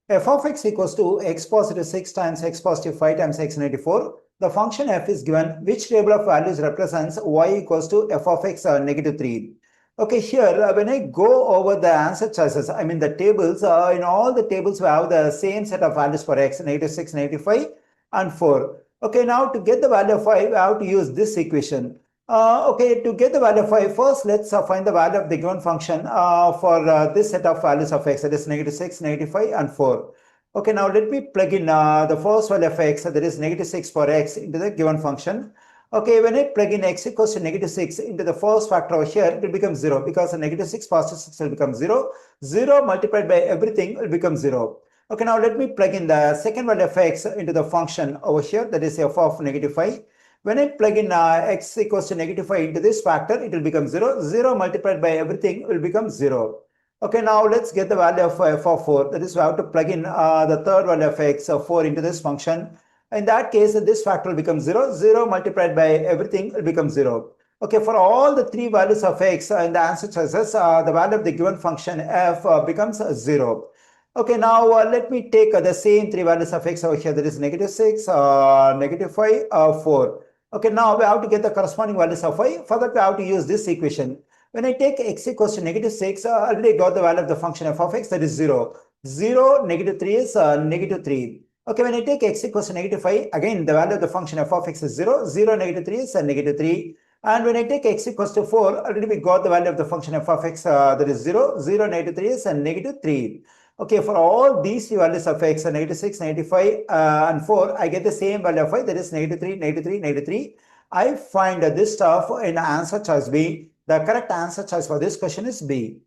f of x equals to x positive 6 times x positive 5 times x negative 4. The function f is given. Which table of values represents y equals to f of x negative 3? Okay, here when I go over the answer choices, I mean the tables, in all the tables we have the same set of values for x, negative 6, negative 5 and 4. Okay, now to get the value of 5, we have to use this equation. Okay, to get the value of 5, first let's find the value of the given function for this set of values of x, that is negative 6, negative 5 and 4. Okay, now let me plug in the first value of x, that is negative 6 for x, into the given function. Okay, when I plug in x equals to negative 6 into the first factor over here, it will become 0 because the negative 6 positive 6 will become 0. 0 multiplied by everything will become 0. Okay, now let me plug in the second value of x into the function over here, that is f of negative 5. When I plug in x equals to negative 5 into this factor, it will become 0. 0 multiplied by everything will become 0. Okay, now let's get the value of f of 4. That is, we have to plug in the third value of x of 4 into this function. In that case, this factor will become 0. 0 multiplied by everything will become 0. Okay, for all the three values of x in the answer choices, the value of the given function f becomes 0. Okay, now let me take the same three values of x over here, that is negative 6, negative 5, 4. Okay, now we have to get the corresponding values of y. For that, we have to use this equation. When I take x equals to negative 6, I already got the value of the function f of x, that is 0. 0, negative 3 is negative 3. Okay, when I take x equals to negative 5, again the value of the function f of x is 0. 0, negative 3 is negative 3. And when I take x equals to 4, already we got the value of the function f of x, that is 0. 0, negative 3 is negative 3. Okay, for all these values of x, negative 6, negative 5, and 4, I get the same value of y, that is negative 3, negative 3, negative 3. I find this stuff in answer choice B. The correct answer choice for this question is B.